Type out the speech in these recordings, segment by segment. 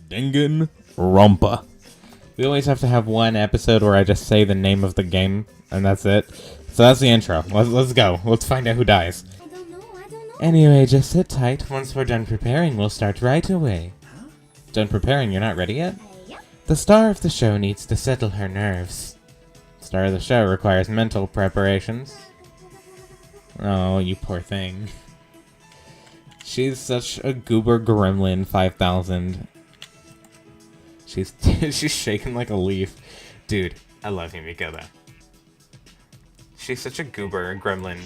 Danganronpa. We always have to have one episode where I just say the name of the game, and that's it. So that's the intro. Let's go. Let's find out who dies. I don't know. Anyway, just sit tight. Once we're done preparing, we'll start right away. Done preparing? You're not ready yet? Yep. The star of the show needs to settle her nerves. Star of the show requires mental preparations. Oh, you poor thing. She's such a goober gremlin 5000. She's shaking like a leaf. Dude, I love Himiko though. She's such a goober gremlin.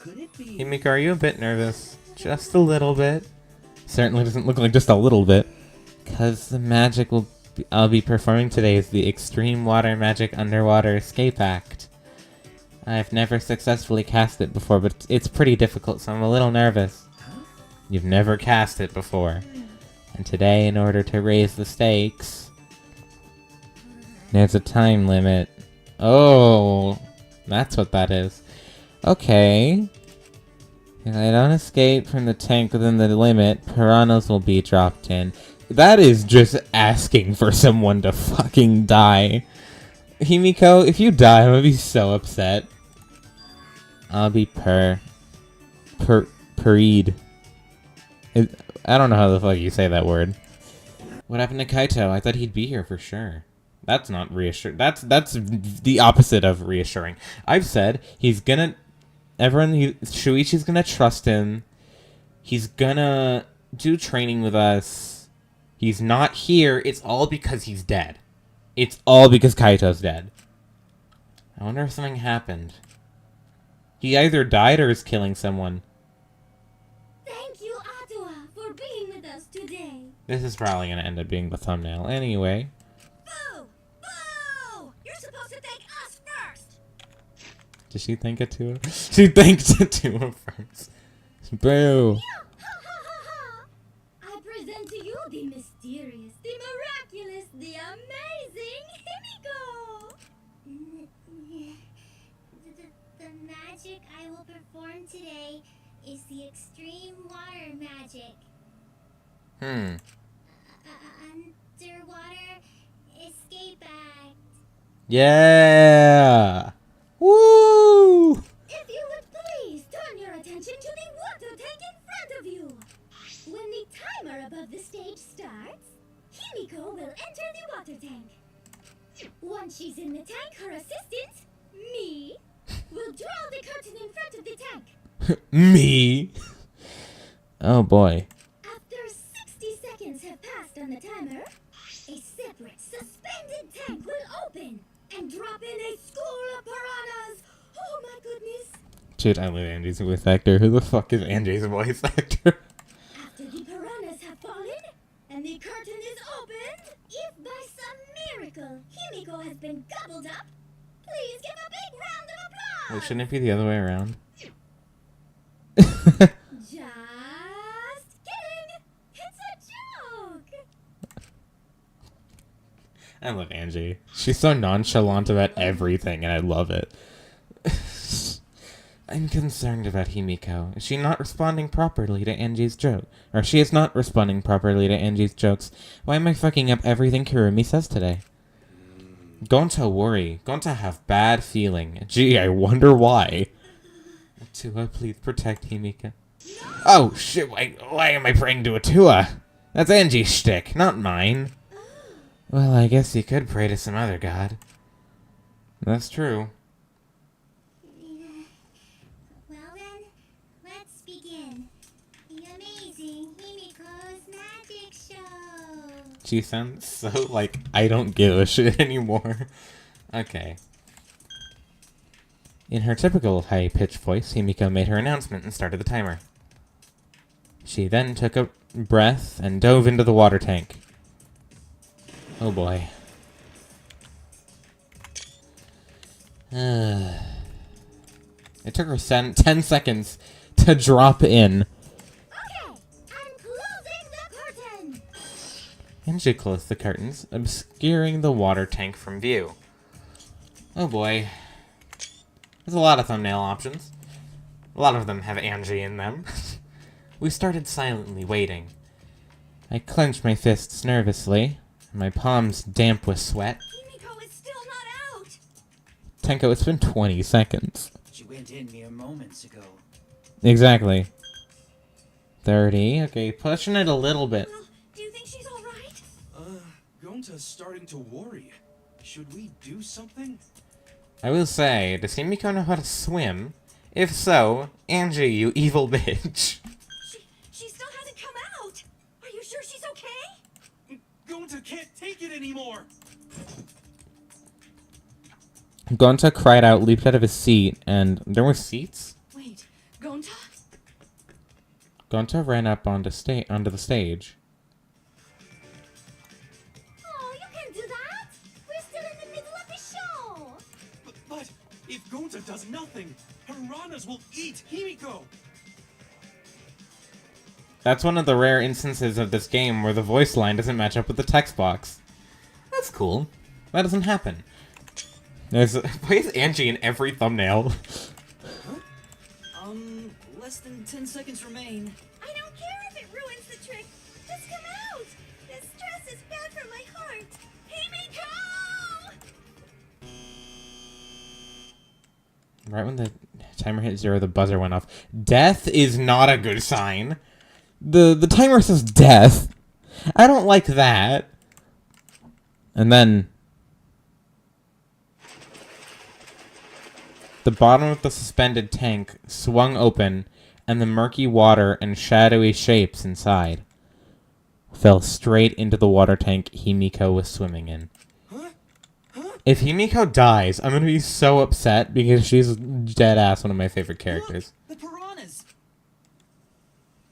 Could it be? Himiko, are you a bit nervous? Just a little bit. Certainly doesn't look like just a little bit. Cause the magic I'll be performing today is the Extreme Water Magic Underwater Escape Act. I've never successfully cast it before, but it's pretty difficult, so I'm a little nervous. You've never cast it before. And today, in order to raise the stakes, there's a time limit. Oh, that's what that is. Okay. If I don't escape from the tank within the limit, piranhas will be dropped in. That is just asking for someone to fucking die. Himiko, if you die, I'm gonna be so upset. I'll be purried. I don't know how the fuck you say that word. What happened to Kaito? I thought he'd be here for sure. That's not reassuring. That's the opposite of reassuring. I've said he's gonna... Shuichi's gonna trust him. He's gonna do training with us. He's not here. It's all because he's dead. It's all because Kaito's dead. I wonder if something happened. He either died or is killing someone. Thank you, Atua, for being with us today. This is probably going to end up being the thumbnail anyway. Boo! Boo! You're supposed to thank us first. Did she thank it to her? She thanked it to her first. Boo! I present to you the mysterious, the miraculous, the amazing Himiko! The magic I will perform today is the Extreme Water Magic. Underwater Escape Act. Yeah! Woo! If you would please turn your attention to the water tank in front of you. When the timer above the stage starts, Himiko will enter the water tank. Once she's in the tank, her assistant, me, will draw the curtain in front of the tank. Me? Oh boy. After 60 seconds have passed on the timer, a separate suspended tank will open and drop in a school of piranhas. Oh my goodness. Dude, I love Angie's voice actor. Who the fuck is Angie's voice actor? After the piranhas have fallen and the curtain is opened, if by some miracle Himiko has been gobbled up, please give a big round of applause. Wait, shouldn't it be the other way around? Just kidding. It's a joke. I love Angie. She's so nonchalant about everything, and I love it. I'm concerned about Himiko. Is she not responding properly to Angie's joke? Or she is not responding properly to Angie's jokes. Why am I fucking up everything Kurumi says today? Gonta worry. Gonta have bad feeling. Gee, I wonder why. Tua, please protect Himiko. Oh, shit, why am I praying to a Tua? That's Angie's shtick, not mine. Well, I guess you could pray to some other god. That's true. Well then, let's begin. The amazing Himiko's Magic Show. She sounds so like I don't give a shit anymore. Okay. In her typical high-pitched voice, Himiko made her announcement and started the timer. She then took a breath and dove into the water tank. Oh boy. It took her 10 seconds to drop in. Okay, I'm closing the curtain. And she closed the curtains, obscuring the water tank from view. Oh boy. There's a lot of thumbnail options. A lot of them have Angie in them. We started silently waiting. I clenched my fists nervously, my palms damp with sweat. Himiko is still not out! Tenko, it's been 20 seconds. She went in mere moments ago. Exactly. 30. Okay, pushing it a little bit. Well, do you think she's alright? Gonta's starting to worry. Should we do something? I will say, does Himiko know how to swim? If so, Angie, you evil bitch. She still hasn't come out! Are you sure she's okay? Gonta can't take it anymore! Gonta cried out, leaped out of his seat, and there were seats? Wait, Gonta? Gonta ran up onto the stage. Oh, you can't do that! We're still in the middle of the show! But if Gonta does nothing, piranhas will eat Himiko! That's one of the rare instances of this game where the voice line doesn't match up with the text box. That's cool. That doesn't happen. Why is Angie in every thumbnail? Less than 10 seconds remain. I don't care if it ruins the trick! Just come out! This stress is bad for my heart! Himiko! Right when the timer hit 0, the buzzer went off. Death is not a good sign. The timer says death. I don't like that. And then the bottom of the suspended tank swung open, and the murky water and shadowy shapes inside fell straight into the water tank Himiko was swimming in. If Himiko dies, I'm gonna be so upset because she's dead ass one of my favorite characters. Look, the piranhas!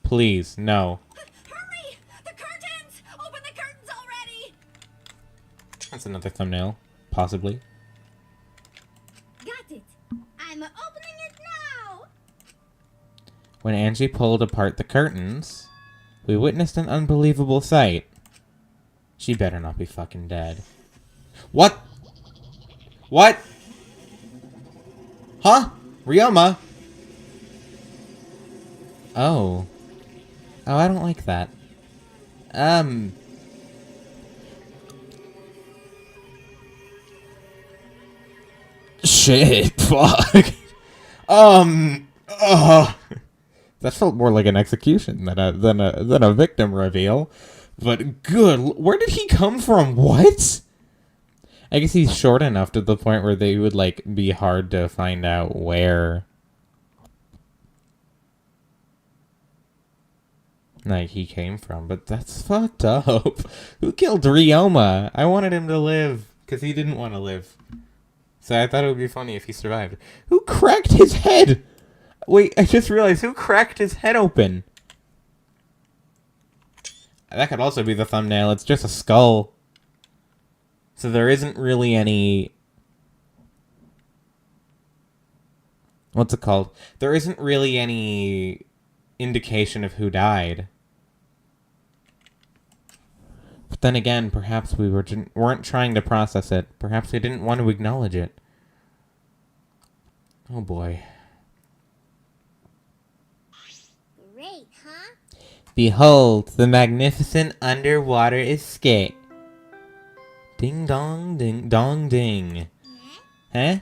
Please, no. Hurry! The curtains! Open the curtains already! That's another thumbnail, possibly. Got it! I'm opening it now! When Angie pulled apart the curtains, we witnessed an unbelievable sight. She better not be fucking dead. What? What? Huh? Ryoma? Oh. Oh, I don't like that. Shit, fuck. That felt more like an execution than a victim reveal. But good, where did he come from? What? I guess he's short enough to the point where they would, like, be hard to find out where, like, he came from. But that's fucked up. Who killed Ryoma? I wanted him to live, because he didn't want to live. So I thought it would be funny if he survived. Who cracked his head? Wait, I just realized, who cracked his head open? That could also be the thumbnail. It's just a skull. So there isn't really any... What's it called? There isn't really any indication of who died. But then again, perhaps we weren't trying to process it. Perhaps we didn't want to acknowledge it. Oh boy. Great, huh? Behold, the magnificent underwater escape. Ding dong, ding dong, ding. Huh?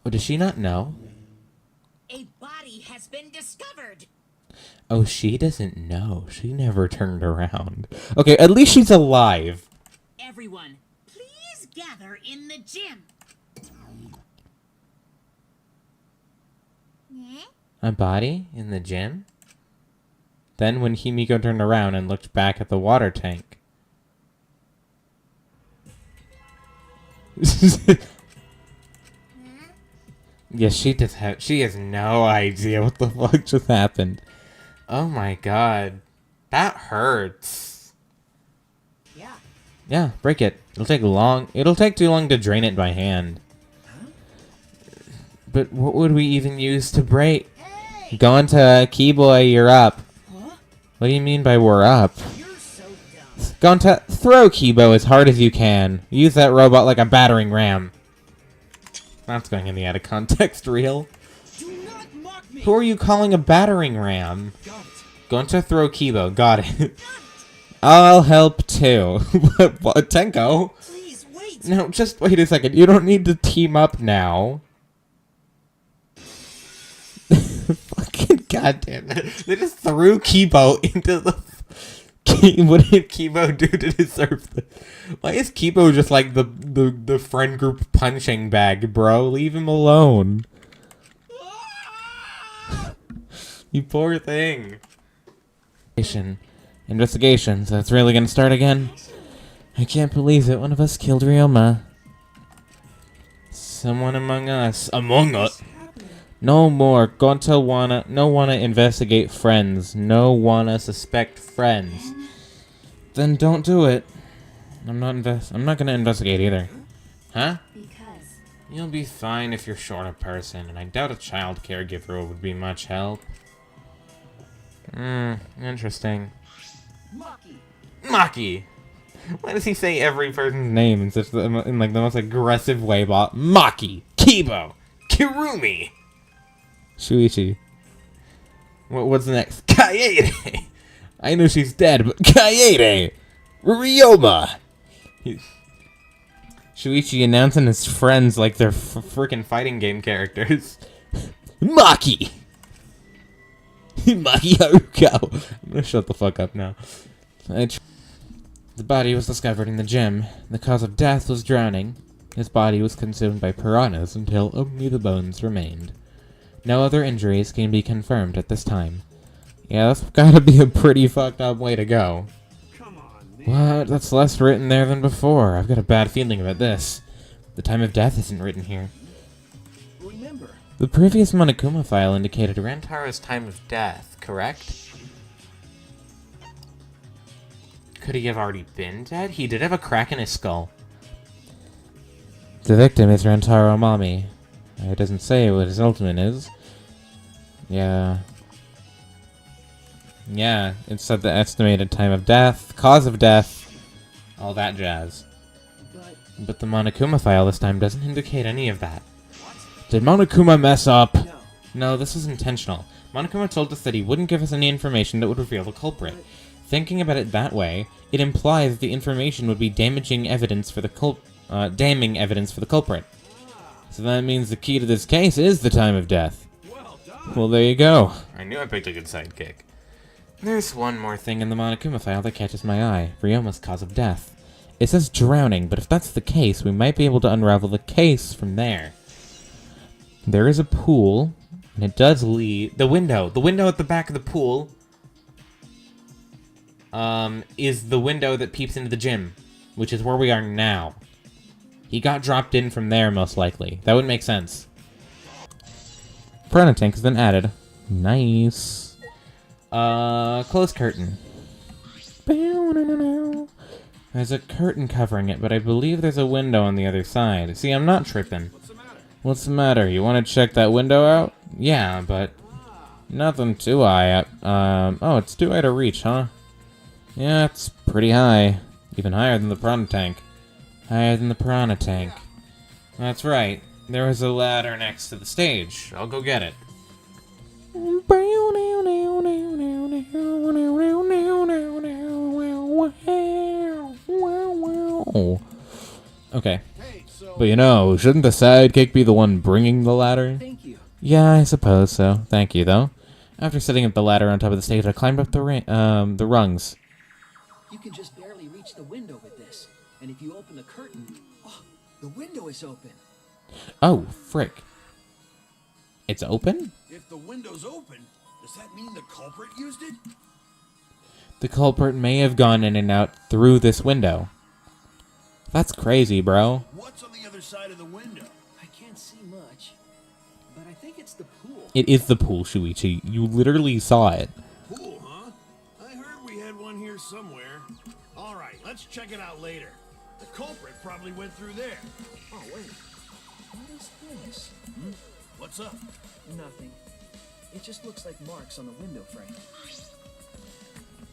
Oh, does she not know? A body has been discovered. Oh, she doesn't know. She never turned around. Okay, at least she's alive. Everyone, please gather in the gym. A body in the gym? Then when Himiko turned around and looked back at the water tank. Yes, she has no idea what the fuck just happened. Oh my god. That hurts. Yeah. Yeah, break it. It'll take too long to drain it by hand. But what would we even use to break? Hey! Go on to Keyboy, you're up. Huh? What do you mean by we're up? You're so dumb. Go on to throw Kibo as hard as you can. Use that robot like a battering ram. That's going in the out of context reel. Do not mock me! Who are you calling a battering ram? Got it. Go on to throw Kibo. Got it. I'll help too. What, Tenko? Please wait. No, just wait a second. You don't need to team up now. Fucking goddamn it. They just threw Kibo into the... What did Kibo do to deserve this? Why is Kibo just like the friend group punching bag, bro? Leave him alone. You poor thing. Investigations. That's really gonna start again? I can't believe it. One of us killed Ryoma. Someone among us. Among us? No more. Gonta wanna investigate friends. No wanna suspect friends. Then don't do it. I'm not gonna investigate either. Huh? Because You'll be fine if you're short a person, and I doubt a child caregiver would be much help. Interesting. Maki! Why does he say every person's name in such in like the most aggressive way? Maki! Kibo! Kirumi! Shuichi. What's next? Kaede! I know she's dead, but Kaede! Ryoma! Shuichi announcing his friends like they're freaking fighting game characters. Maki! Maki Haruko! I'm gonna shut the fuck up now. The body was discovered in the gym. The cause of death was drowning. His body was consumed by piranhas until only the bones remained. No other injuries can be confirmed at this time. Yeah, that's gotta be a pretty fucked up way to go. Come on, man. What? That's less written there than before. I've got a bad feeling about this. The time of death isn't written here. Remember, The previous Monokuma file indicated Rantaro's time of death, correct? Could he have already been dead? He did have a crack in his skull. The victim is Rantaro Mami. It doesn't say what his ultimate is. Yeah. Yeah, it said the estimated time of death, cause of death, all that jazz. But the Monokuma file this time doesn't indicate any of that. Did Monokuma mess up? No, this was intentional. Monokuma told us that he wouldn't give us any information that would reveal the culprit. Thinking about it that way, it implies that the information would be damning evidence for the culprit. So that means the key to this case is the time of death. well done. Well, there you go. I knew I picked a good sidekick. There's one more thing in the Monokuma file that catches my eye. Ryoma's cause of death. It says drowning, but if that's the case, we might be able to unravel the case from there. There is a pool, and it does lead... The window at the back of the pool is the window that peeps into the gym, which is where we are now. He got dropped in from there, most likely. That would make sense. Piranha tank has been added. Nice. Close curtain. There's a curtain covering it, but I believe there's a window on the other side. See, I'm not tripping. What's the matter? You want to check that window out? Yeah, but nothing too high up. Oh, it's too high to reach, huh? Yeah, it's pretty high. Even higher than the piranha tank. Higher than the piranha tank. That's right. There was a ladder next to the stage. I'll go get it. Okay. Hey, so But you know, shouldn't the sidekick be the one bringing the ladder? thank you. Yeah, I suppose so. Thank you, though. After setting up the ladder on top of the stage, I climbed up the rungs. You can just barely reach the window with this. And if you open the curtain... Oh, the window is open. Oh, frick. It's open? If the window's open, does that mean the culprit used it? The culprit may have gone in and out through this window. That's crazy, bro. What's on the other side of the window? I can't see much. But I think it's the pool. It is the pool, Shuichi. You literally saw it. Pool, huh? I heard we had one here somewhere. All right, let's check it out later. The culprit probably went through there. Oh, wait. What is this? What's up? Nothing. It just looks like marks on the window frame.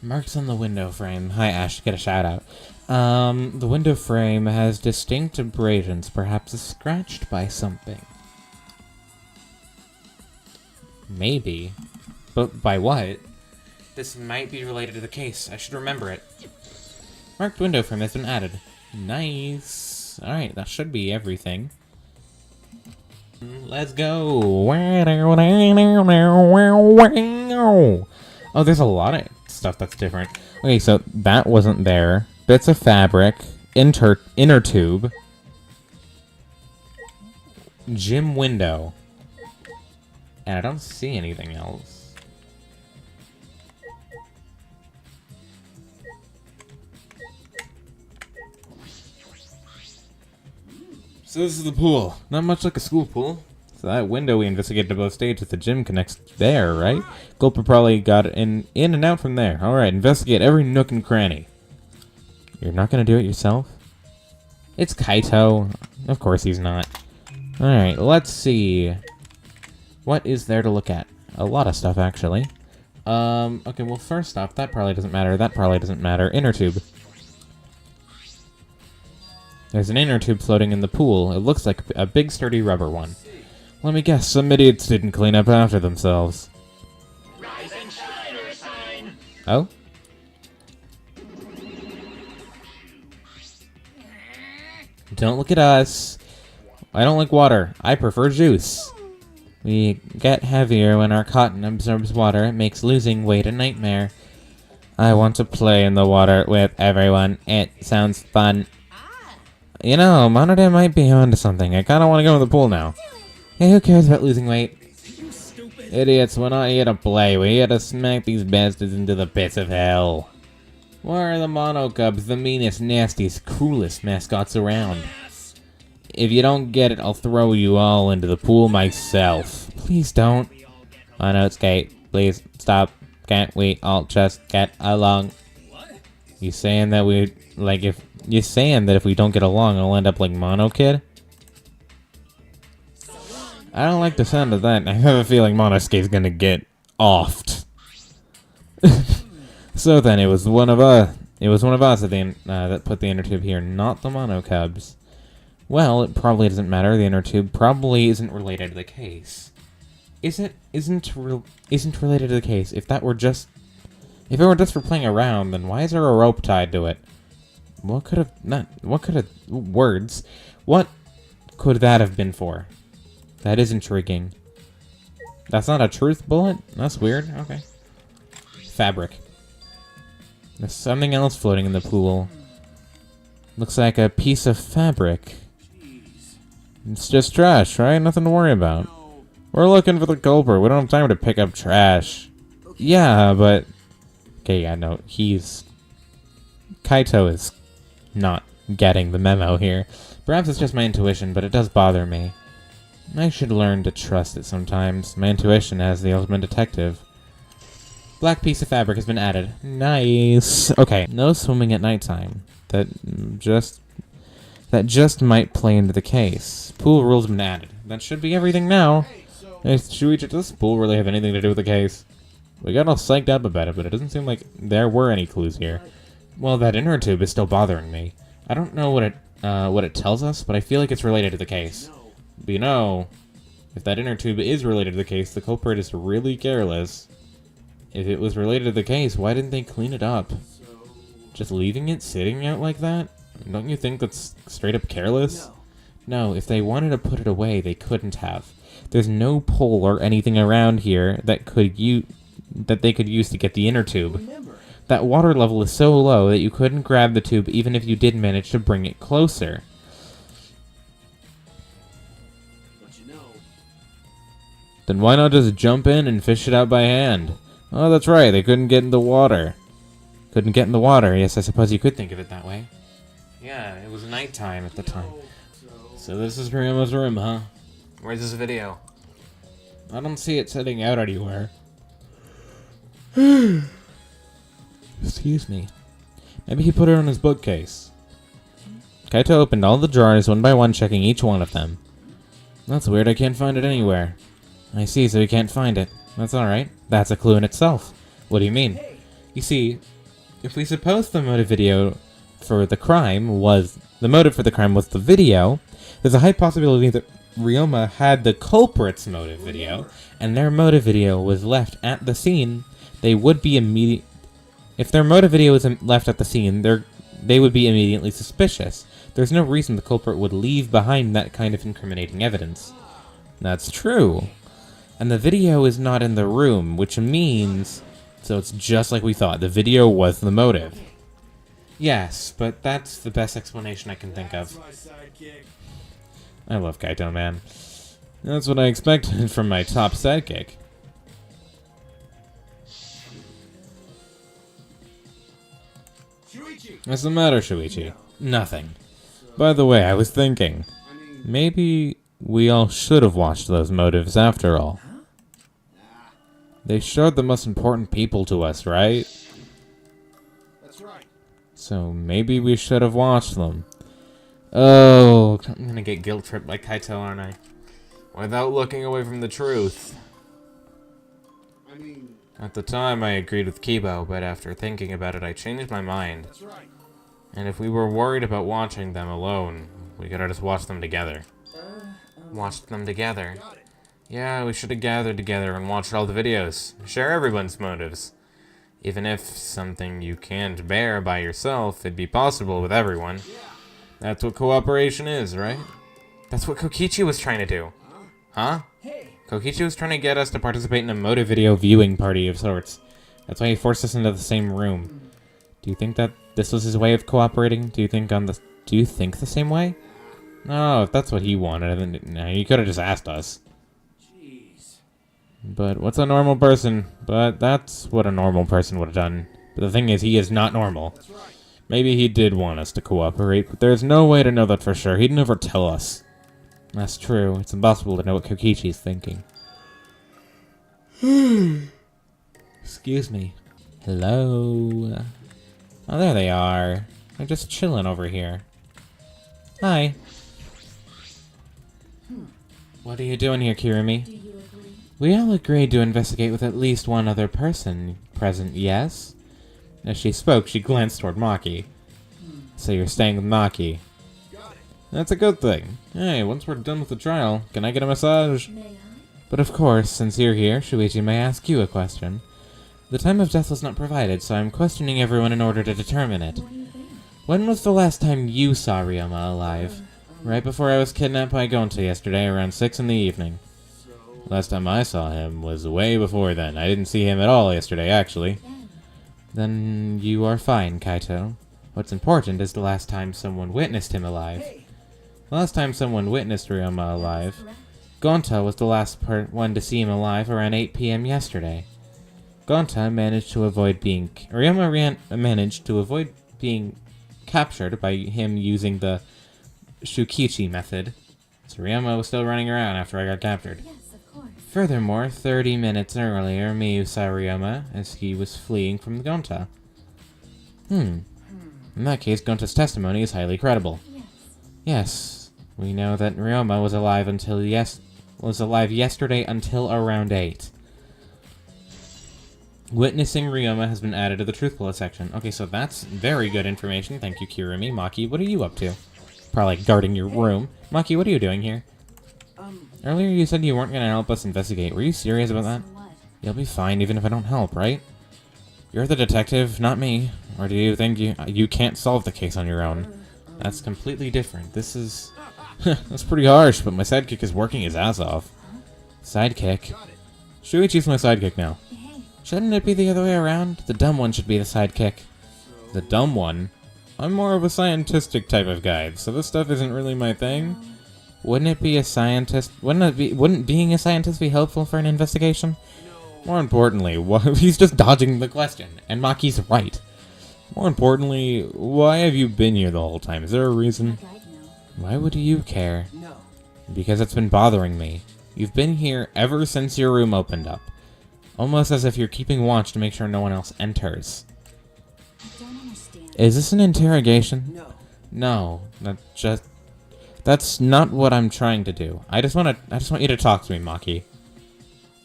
Marks on the window frame. Hi, Ash. Get a shout out. The window frame has distinct abrasions, perhaps scratched by something. Maybe. But by what? This might be related to the case. I should remember it. Marked window frame has been added. Nice. Alright, that should be everything. Let's go. Oh, there's a lot of stuff that's different. Okay, so that wasn't there. Bits of fabric. Inner tube. Gym window. And I don't see anything else. So this is the pool. Not much like a school pool. So that window we investigated above stage with the gym connects there, right? Culprit probably got in and out from there. Alright, investigate every nook and cranny. You're not gonna do it yourself? It's Kaito. Of course he's not. Alright, let's see. What is there to look at? A lot of stuff, actually. Okay, well, first off, that probably doesn't matter. That probably doesn't matter. Inner tube. There's an inner tube floating in the pool. It looks like a big, sturdy rubber one. Let me guess, some idiots didn't clean up after themselves. Rise and shine or sign. Oh? Don't look at us. I don't like water. I prefer juice. We get heavier when our cotton absorbs water. It makes losing weight a nightmare. I want to play in the water with everyone. It sounds fun. You know, Monodam might be onto something. I kinda want to go to the pool now. Hey, who cares about losing weight? Idiots, we're not here to play. We're here to smack these bastards into the pits of hell. Where are the Mono Cubs, the meanest, nastiest, cruelest mascots around? If you don't get it, I'll throw you all into the pool myself. Please don't. Mono skate. Please stop. Can't we all just get along? You saying that we, like, if you're saying that if we don't get along, I'll end up like Mono Kid? I don't like the sound of that. I have a feeling Mono Skate's gonna get offed. So then, it was one of us. It was one of us that put the inner tube here, not the Mono Cubs. Well, it probably doesn't matter. The inner tube probably isn't related to the case. Isn't related to the case. If it were just for playing around, then why is there a rope tied to it? What could that have been for? That is intriguing. That's not a truth bullet? That's weird. Okay. Fabric. There's something else floating in the pool. Looks like a piece of fabric. It's just trash, right? Nothing to worry about. We're looking for the culprit. We don't have time to pick up trash. Yeah, but... Okay, yeah, no. Kaito is not getting the memo here. Perhaps it's just my intuition, but it does bother me. I should learn to trust it sometimes. My intuition as the ultimate detective. Black piece of fabric has been added. Nice. Okay, no swimming at nighttime. That just might play into the case. Pool rules have been added. That should be everything now. Does this pool really have anything to do with the case? We got all psyched up about it, but it doesn't seem like there were any clues here. Well, that inner tube is still bothering me. I don't know what it tells us, but I feel like it's related to the case. But you know, if that inner tube is related to the case, the culprit is really careless. If it was related to the case, why didn't they clean it up? Just leaving it sitting out like that? Don't you think that's straight up careless? No, if they wanted to put it away, they couldn't have. There's no pole or anything around here that they could use to get the inner tube. That water level is so low that you couldn't grab the tube even if you did manage to bring it closer. Then why not just jump in and fish it out by hand? Oh, that's right, they couldn't get in the water. Couldn't get in the water, yes, I suppose you could think of it that way. Yeah, it was nighttime at the time. So this is Ryuma's room, huh? Where's this video? I don't see it sitting out anywhere. Excuse me. Maybe he put it on his bookcase. Kaito opened all the drawers one by one, checking each one of them. That's weird, I can't find it anywhere. I see, so he can't find it. That's alright. That's a clue in itself. What do you mean? You see, if we suppose the motive for the crime was the video, there's a high possibility that Ryoma had the culprit's motive video, and their motive video was left at the scene they would be if their motive video was left at the scene, they would be immediately suspicious. There's no reason the culprit would leave behind that kind of incriminating evidence. That's true. And the video is not in the room, which means... So it's just like we thought. The video was the motive. Yes, but that's the best explanation I can think of. I love Kaito, man. That's what I expected from my top sidekick. What's the matter, Shuichi? Nothing. By the way, I was thinking, maybe we all should have watched those motives after all. They showed the most important people to us, right? That's right. So maybe we should have watched them. Oh, I'm gonna get guilt-tripped by Kaito, aren't I? Without looking away from the truth. I mean, At the time, I agreed with Kibo, but after thinking about it, I changed my mind. that's right. And if we were worried about watching them alone, we could have just watched them together. Watched them together. Got it. Yeah, we should have gathered together and watched all the videos. Share everyone's motives. Even if something you can't bear by yourself, it'd be possible with everyone. That's what cooperation is, right? That's what Kokichi was trying to do. Huh? Hey, Kokichi was trying to get us to participate in a motive video viewing party of sorts. That's why he forced us into the same room. Do you think that this was his way of cooperating? Do you think the same way? No, if that's what he wanted, then no, he could have just asked us. jeez. But what's a normal person? But that's what a normal person would have done. But the thing is, he is not normal. That's right. Maybe he did want us to cooperate, but there's no way to know that for sure. He'd never tell us. That's true. It's impossible to know what Kokichi's thinking. Excuse me. Hello? Oh, there they are. They're just chilling over here. Hi. What are you doing here, Kirumi? Do you agree? We all agreed to investigate with at least one other person present, yes? As she spoke, she glanced toward Maki. So you're staying with Maki. Got it. That's a good thing. Hey, once we're done with the trial, can I get a massage? May I? But of course, since you're here, Shuichi may ask you a question. The time of death was not provided, so I'm questioning everyone in order to determine it. What do you think? When was the last time you saw Ryoma alive? Right before I was kidnapped by Gonta yesterday around 6 in the evening. Last time I saw him was way before then. I didn't see him at all yesterday, actually. Then you are fine, Kaito. What's important is the last time someone witnessed him alive. Hey, The last time someone witnessed Ryoma alive, Gonta was the last one to see him alive around 8 p.m. yesterday. Gonta managed to avoid being... Ryoma managed to avoid being captured by him using the Shukichi method. So Ryoma was still running around after I got captured. Yes, of course. Furthermore, 30 minutes earlier, Miyu saw Ryoma as he was fleeing from Gonta. In that case, Gonta's testimony is highly credible. Yes. Yes, we know that Ryoma was alive yesterday until around 8. Witnessing Ryoma has been added to the Truth Bullet section. Okay, so that's very good information. Thank you, Kirumi. Maki, what are you up to? Probably guarding your room. Maki, what are you doing here? Earlier you said you weren't going to help us investigate. Were you serious about that? So what? You'll be fine even if I don't help, right? You're the detective, not me. Or do you think you can't solve the case on your own? That's completely different. This is... That's pretty harsh, but my sidekick is working his ass off. Sidekick? Got it. Shuichi's my sidekick now. Hey, Shouldn't it be the other way around? The dumb one should be the sidekick. The dumb one? I'm more of a scientistic type of guy, so this stuff isn't really my thing. Wouldn't it be a scientist? Wouldn't being a scientist be helpful for an investigation? More importantly, he's just dodging the question, and Maki's right. More importantly, why have you been here the whole time? Is there a reason? I'd like to know. Why would you care? no. Because it's been bothering me. You've been here ever since your room opened up. Almost as if you're keeping watch to make sure no one else enters. I don't understand. Is this an interrogation? No. No, that's not what I'm trying to do. I just want you to talk to me, Maki.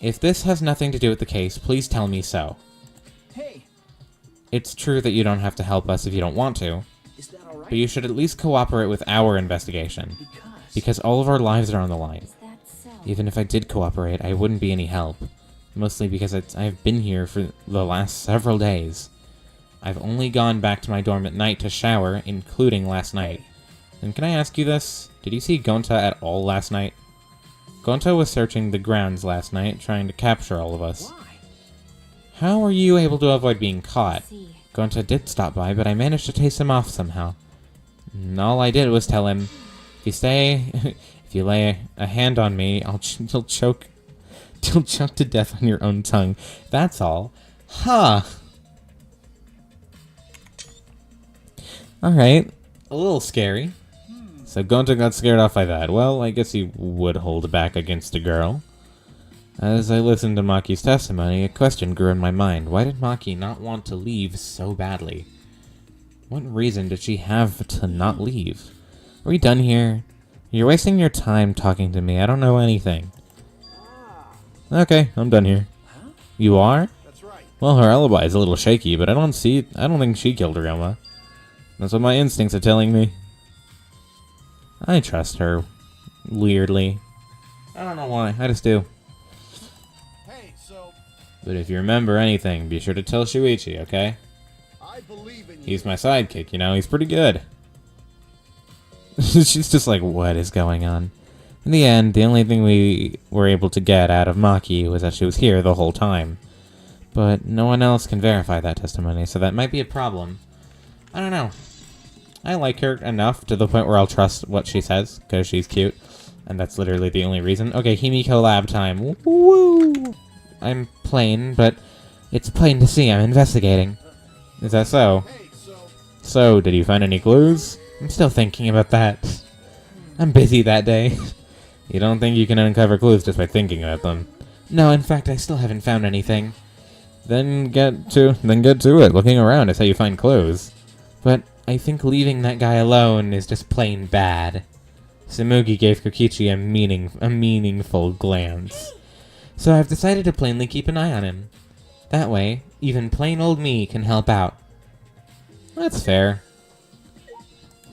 If this has nothing to do with the case, please tell me so. Hey, It's true that you don't have to help us if you don't want to, is that alright? but you should at least cooperate with our investigation. Because... Because all of our lives are on the line. Is that so? Even if I did cooperate, I wouldn't be any help. Mostly because I've been here for the last several days. I've only gone back to my dorm at night to shower, including last night. And can I ask you this? Did you see Gonta at all last night? Gonta was searching the grounds last night, trying to capture all of us. Why? How were you able to avoid being caught? See. Gonta did stop by, but I managed to chase him off somehow. And all I did was tell him, if you stay, if you lay a hand on me, you'll choke to death on your own tongue. That's all. Huh. Alright. A little scary. So Gonta got scared off by that. Well, I guess he would hold back against a girl. As I listened to Maki's testimony, a question grew in my mind. Why did Maki not want to leave so badly? What reason did she have to not leave? Are we done here? You're wasting your time talking to me. I don't know anything. Okay, I'm done here. Huh? You are? That's right. Well, her alibi is a little shaky, but I don't think she killed Ryoma. That's what my instincts are telling me. I trust her. Weirdly. I don't know why, I just do. Hey, so But if you remember anything, be sure to tell Shuichi, okay? I believe in you. He's my sidekick, you know, he's pretty good. She's just like, what is going on? In the end, the only thing we were able to get out of Maki was that she was here the whole time. But no one else can verify that testimony, so that might be a problem. I don't know. I like her enough to the point where I'll trust what she says, because she's cute. And that's literally the only reason. Okay, Himiko lab time. Woo! I'm plain, but it's plain to see I'm investigating. Is that so? Hey, So, did you find any clues? I'm still thinking about that. I'm busy that day. You don't think you can uncover clues just by thinking about them? No, in fact, I still haven't found anything. Then get to it. Looking around is how you find clues. But I think leaving that guy alone is just plain bad. Samugi gave Kokichi a meaningful glance. So I've decided to plainly keep an eye on him. That way, even plain old me can help out. That's fair.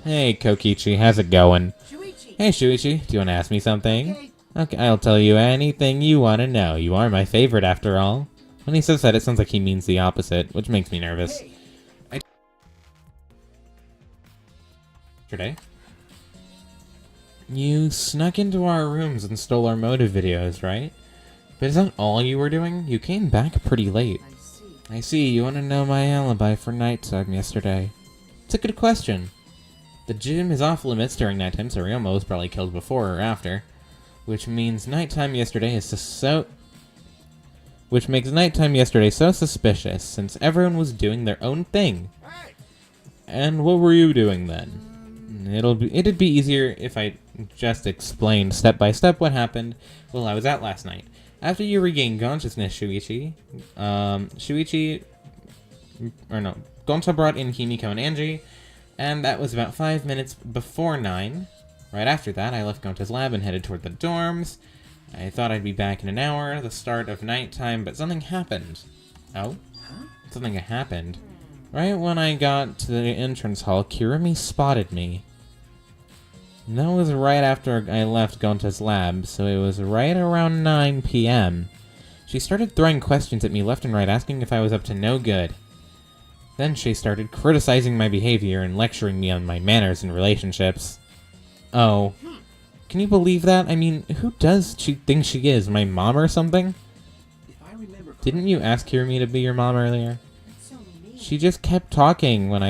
Hey, Kokichi, how's it going? Shuichi! Hey, Shuichi, do you want to ask me something? Okay. Okay, I'll tell you anything you want to know. You are my favorite, after all. When he says that, it sounds like he means the opposite, which makes me nervous. Hey, Yesterday, you snuck into our rooms and stole our motive videos, right? But is that all you were doing? You came back pretty late. I see. I see, you want to know my alibi for nighttime yesterday. It's a good question. The gym is off limits during nighttime, so Ryoma was probably killed before or after. Which means nighttime yesterday is Which makes nighttime yesterday so suspicious, since everyone was doing their own thing. Hey, And what were you doing then? It'd be easier if I just explained step by step what happened while I was out last night. After you regained consciousness, Gonta brought in Himiko and Angie, and that was about 5 minutes before 9. Right after that, I left Gonta's lab and headed toward the dorms. I thought I'd be back in an hour, the start of nighttime, but something happened. Oh? Something happened. Right when I got to the entrance hall, Kirumi spotted me. And that was right after I left Gonta's lab, so it was right around 9 p.m. She started throwing questions at me left and right, asking if I was up to no good. Then she started criticizing my behavior and lecturing me on my manners and relationships. Oh. Can you believe that? I mean, who does she think she is? My mom or something? If I remember Didn't you ask Kirumi to be your mom earlier? That's so mean. She just kept talking when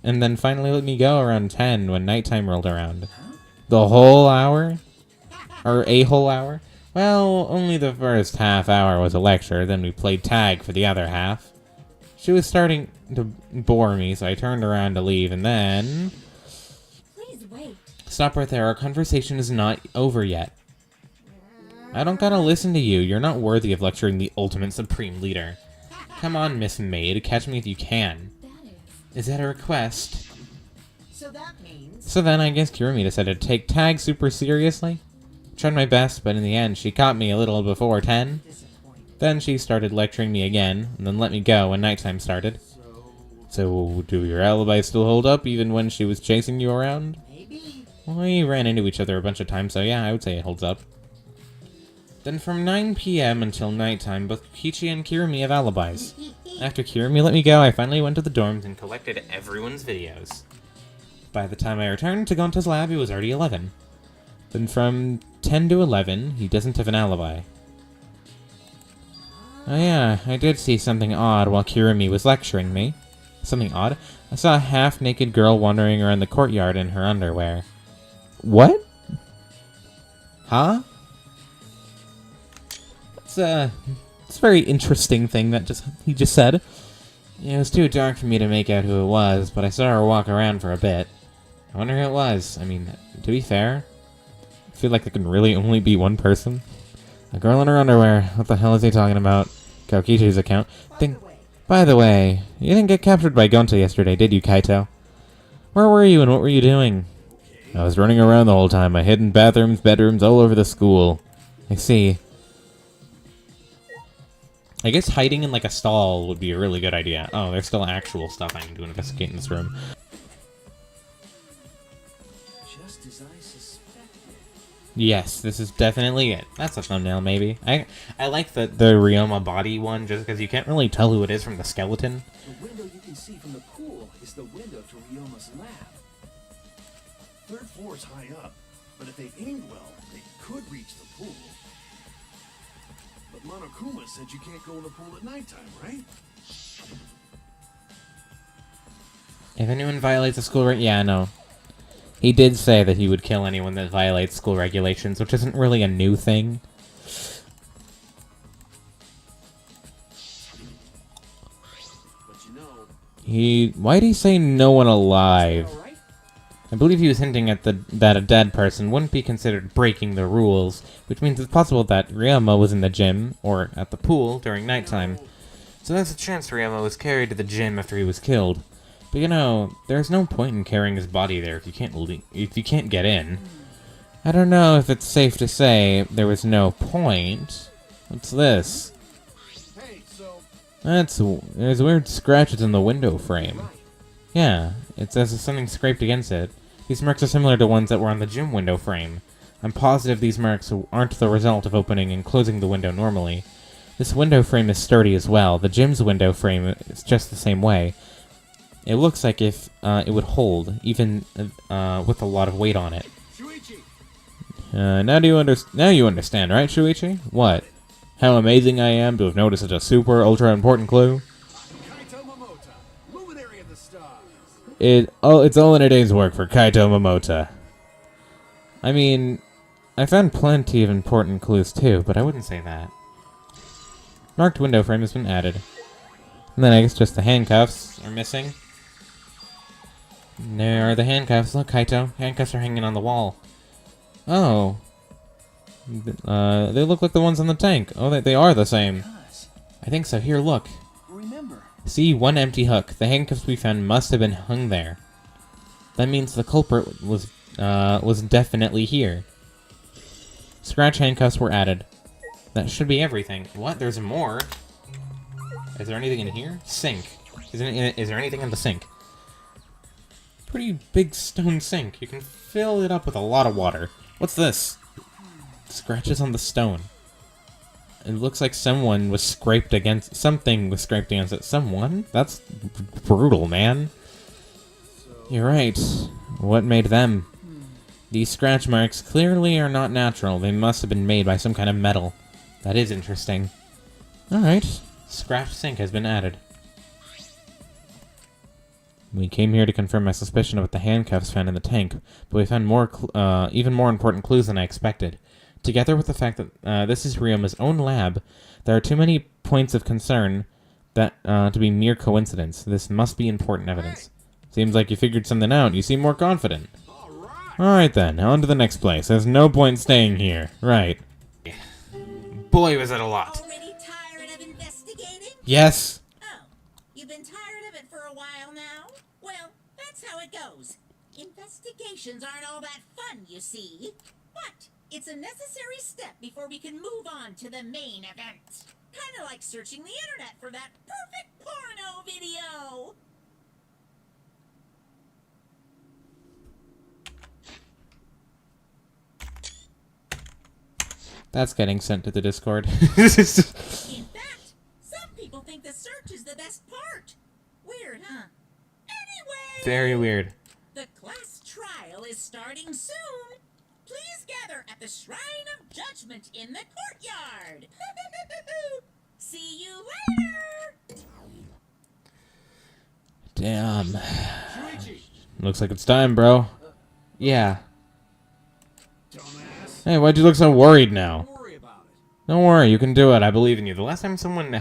and then finally let me go around 10 when nighttime rolled around. The whole hour? Or a whole hour? Well, only the first half hour was a lecture, then we played tag for the other half. She was starting to bore me, so I turned around to leave, and then... Please wait. Stop right there, our conversation is not over yet. I don't gotta listen to you, you're not worthy of lecturing the ultimate supreme leader. Come on, Miss Maid, catch me if you can. That Is that a request? So that means... So then I guess Kirumi decided to take tag super seriously. Tried my best, but in the end she caught me a little before 10. disappointed. Then she started lecturing me again, and then let me go when nighttime started. So, do your alibis still hold up even when she was chasing you around? Maybe. Well, we ran into each other a bunch of times, so yeah, I would say it holds up. Then from 9 p.m. until nighttime, both Kichi and Kirumi have alibis. After Kirumi let me go, I finally went to the dorms and collected everyone's videos. By the time I returned to Gonta's lab, it was already 11. Then from 10 to 11, he doesn't have an alibi. Oh yeah, I did see something odd while Kirumi was lecturing me. Something odd? I saw a half-naked girl wandering around the courtyard in her underwear. What? Huh? It's a very interesting thing that he just said. It was too dark for me to make out who it was, but I saw her walk around for a bit. I wonder who it was. I mean, to be fair, I feel like there can really only be one person. A girl in her underwear. What the hell is he talking about? Kaokichi's account. By the way, you didn't get captured by Gonta yesterday, did you, Kaito? Where were you and what were you doing? I was running around the whole time. I hid in bathrooms, bedrooms, all over the school. I see. I guess hiding in like a stall would be a really good idea. Oh, there's still actual stuff I need to investigate in this room. Just as I suspected. Yes, this is definitely it. That's a thumbnail, maybe. I like the Ryoma body one just because you can't really tell who it is from the skeleton. The window you can see from the pool is the window to Ryoma's lab. Third floor's high up, but if they aimed well, they could reach the pool. But Monokuma said you can't go in the pool at nighttime, right? If anyone violates the school yeah, I know. He did say that he would kill anyone that violates school regulations, which isn't really a new thing. But you know... Why'd he say no one alive? I believe he was hinting at that a dead person wouldn't be considered breaking the rules, which means it's possible that Ryoma was in the gym, or at the pool, during nighttime. So there's a chance Ryoma was carried to the gym after he was killed. But you know, there's no point in carrying his body there if you can't get in. I don't know if it's safe to say there was no point. What's this? Hey, so... There's weird scratches in the window frame. Yeah, it says there's something scraped against it. These marks are similar to ones that were on the gym window frame. I'm positive these marks aren't the result of opening and closing the window normally. This window frame is sturdy as well. The gym's window frame is just the same way. It looks like if it would hold, even with a lot of weight on it. Shuichi! Now you understand, right, Shuichi? What? How amazing I am to have noticed such a super ultra important clue? Kaito Momota, luminary of the stars. It's all in a day's work for Kaito Momota. I mean, I found plenty of important clues too, but I wouldn't say that. Marked window frame has been added. And then I guess just the handcuffs are missing. There are the handcuffs. Look, Kaito. Handcuffs are hanging on the wall. Oh. They look like the ones on the tank. Oh, they are the same. I think so. Here, look. Remember. See, one empty hook. The handcuffs we found must have been hung there. That means the culprit was definitely here. Scratch handcuffs were added. That should be everything. What? There's more? Is there anything in here? Sink. Is there anything in the sink? Pretty big stone sink. You can fill it up with a lot of water. What's this? Scratches on the stone. It looks like something was scraped against it. Someone? That's brutal, man. You're right. What made them? These scratch marks clearly are not natural. They must have been made by some kind of metal. That is interesting. Alright. Scratch sink has been added. We came here to confirm my suspicion about the handcuffs found in the tank, but we found even more important clues than I expected. Together with the fact that this is Ryoma's own lab, there are too many points of concern that to be mere coincidence. This must be important evidence. Seems like you figured something out. You seem more confident. Alright then, on to the next place. There's no point staying here. Right. Boy, was it a lot. Already tired of investigating? Yes. Oh, you've been tired of it for a while now? Well, that's how it goes. Investigations aren't all that fun, you see. But it's a necessary step before we can move on to the main event. Kinda like searching the internet for that perfect porno video. That's getting sent to the Discord. In fact, some people think the search is the best part. Weird, huh? Anyway, Very weird. the class trial is starting soon. Please gather at the Shrine of Judgment in the courtyard. See you later. Damn. Shuichi! Looks like it's time, bro. Yeah. Dumbass. Hey, why'd you look so worried now? Don't worry about it. Don't worry, you can do it. I believe in you. The last time someone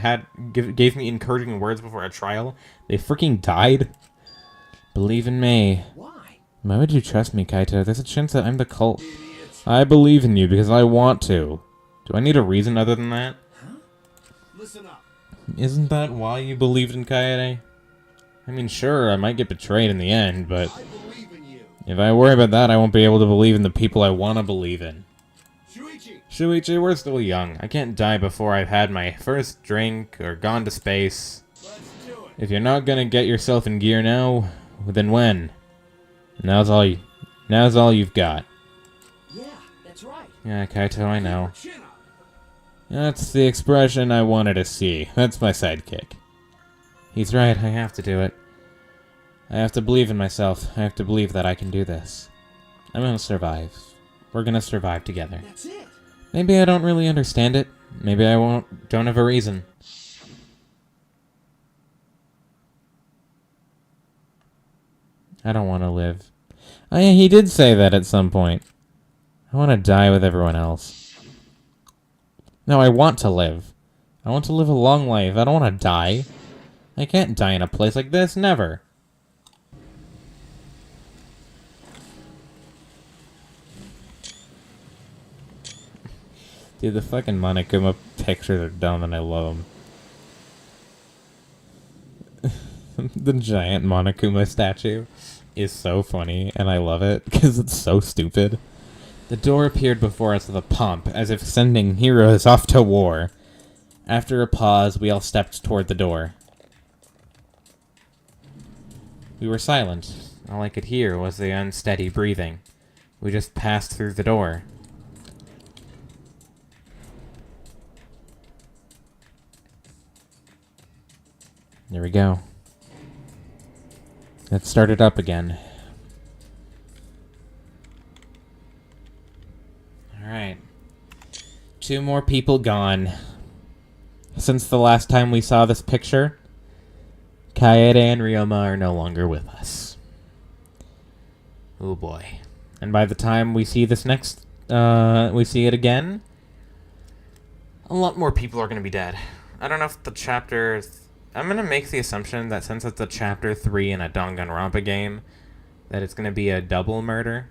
gave me encouraging words before a trial, they freaking died. Believe in me. Why? Why would you trust me, Kaito? There's a chance that I'm the cult. I believe in you because I want to. Do I need a reason other than that? Listen up. Isn't that why you believed in Kaede? I mean, sure, I might get betrayed in the end, but I believe in you. if I worry about that, I won't be able to believe in the people I want to believe in. Shuichi! Shuichi, we're still young. I can't die before I've had my first drink or gone to space. Let's do it. If you're not gonna get yourself in gear now, then when? Now's all you've got. Yeah, that's right. Yeah, Kaito, I know. Chin up. That's the expression I wanted to see. That's my sidekick. He's right, I have to do it. I have to believe in myself. I have to believe that I can do this. I'm gonna survive. We're gonna survive together. That's it. Maybe I don't really understand it. Maybe I don't have a reason. I don't want to live. Oh yeah, he did say that at some point. I want to die with everyone else. No, I want to live. I want to live a long life. I don't want to die. I can't die in a place like this. Never. Dude, the fucking Monokuma pictures are dumb and I love them. The giant Monokuma statue is so funny and I love it because it's so stupid. The door appeared before us with a pump, as if sending heroes off to war. After a pause, we all stepped toward the door. We were silent. All I could hear was the unsteady breathing. We just passed through the door. There we go. Let's start it up again. Alright. 2 more people gone. Since the last time we saw this picture, Kaede and Ryoma are no longer with us. Oh boy. And by the time we see this next, we see it again, a lot more people are going to be dead. I don't know if the chapter... I'm going to make the assumption that since it's a chapter 3 in a Danganronpa game, that it's going to be a double murder.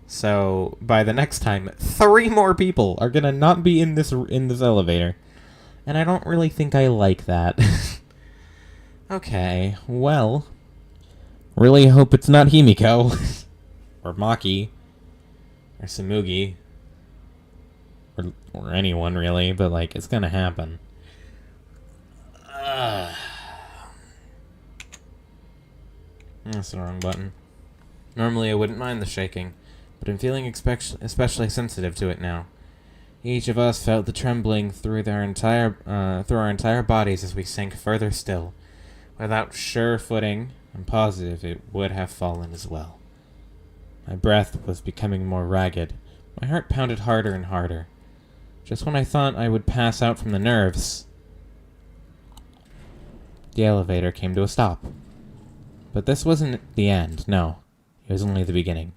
So, by the next time, 3 more people are going to not be in this elevator. And I don't really think I like that. Okay, well... Really hope it's not Himiko. Or Maki. Or Samugi. Or anyone, really, but, like, it's gonna happen. That's the wrong button. Normally I wouldn't mind the shaking, but I'm feeling especially sensitive to it now. Each of us felt the trembling through our entire bodies as we sank further still. Without sure footing, I'm positive it would have fallen as well. My breath was becoming more ragged. My heart pounded harder and harder. Just when I thought I would pass out from the nerves, the elevator came to a stop. But this wasn't the end, no. It was only the beginning.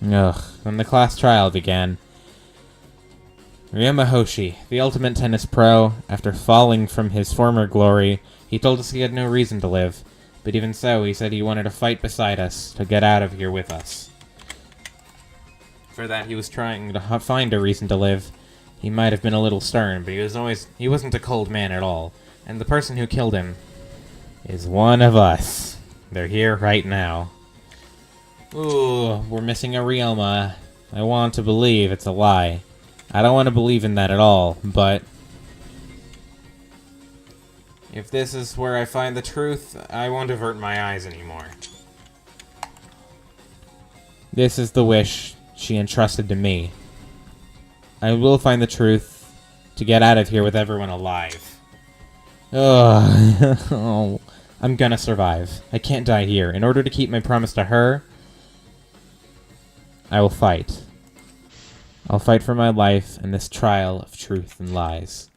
Ugh, then the class trial began. Ryoma Hoshi, the ultimate tennis pro, after falling from his former glory, he told us he had no reason to live. But even so, he said he wanted to fight beside us, to get out of here with us. For that, he was trying to find a reason to live. He might have been a little stern, but he wasn't a cold man at all. And the person who killed him is one of us. They're here right now. Ooh, we're missing a Ryoma. I want to believe it's a lie. I don't want to believe in that at all, but if this is where I find the truth, I won't avert my eyes anymore. This is the wish she entrusted to me. I will find the truth to get out of here with everyone alive. Ugh. Oh, I'm gonna survive. I can't die here. In order to keep my promise to her, I will fight. I'll fight for my life in this trial of truth and lies.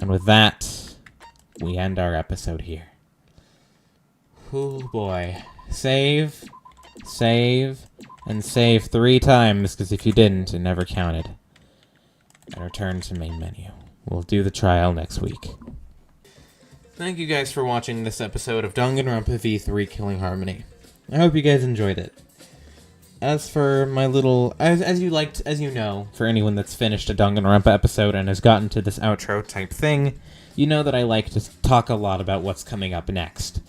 And with that, we end our episode here. Oh boy. Save, save, and save 3 times, because if you didn't, it never counted. And return to main menu. We'll do the trial next week. Thank you guys for watching this episode of Danganronpa V3 Killing Harmony. I hope you guys enjoyed it. As for my little... As you know, for anyone that's finished a Danganronpa episode and has gotten to this outro type thing, you know that I like to talk a lot about what's coming up next.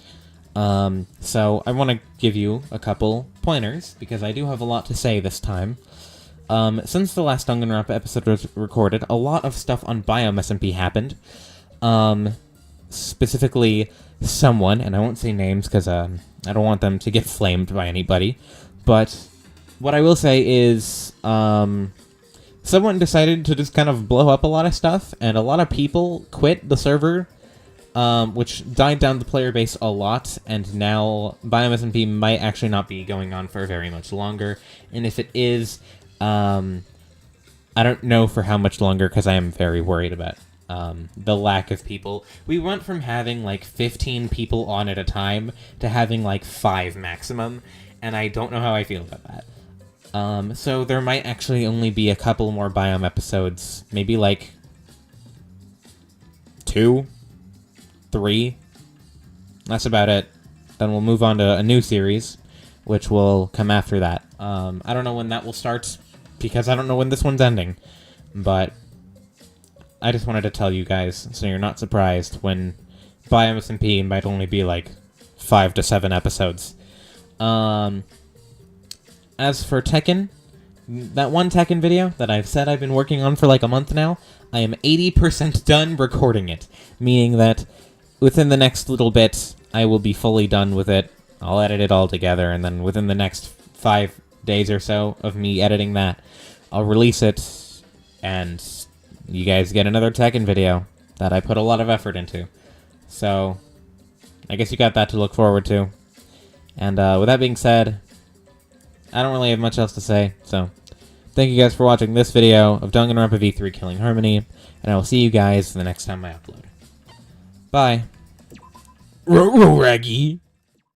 So I want to give you a couple pointers, because I do have a lot to say this time. Since the last Danganronpa episode was recorded, a lot of stuff on Biome SMP happened. Specifically, someone, and I won't say names because I don't want them to get flamed by anybody, but what I will say is someone decided to just kind of blow up a lot of stuff, and a lot of people quit the server, which died down the player base a lot, and now Biome SMP might actually not be going on for very much longer, and if it is, I don't know for how much longer, because I am very worried about the lack of people. We went from having like 15 people on at a time to having like 5 maximum, and I don't know how I feel about that. So there might actually only be a couple more Biome episodes, maybe like 2, 3. That's about it. Then we'll move on to a new series, which will come after that. I don't know when that will start, because I don't know when this one's ending, but I just wanted to tell you guys, so you're not surprised when Biome SMP might only be like 5 to 7 episodes. As for Tekken, that one Tekken video that I've said I've been working on for like a month now, I am 80% done recording it, meaning that within the next little bit, I will be fully done with it. I'll edit it all together, and then within the next 5 days or so of me editing that, I'll release it, and you guys get another Tekken video that I put a lot of effort into. So, I guess you got that to look forward to. And with that being said, I don't really have much else to say, so thank you guys for watching this video of Danganronpa V3 Killing Harmony, and I will see you guys the next time I upload. Bye. Raggy.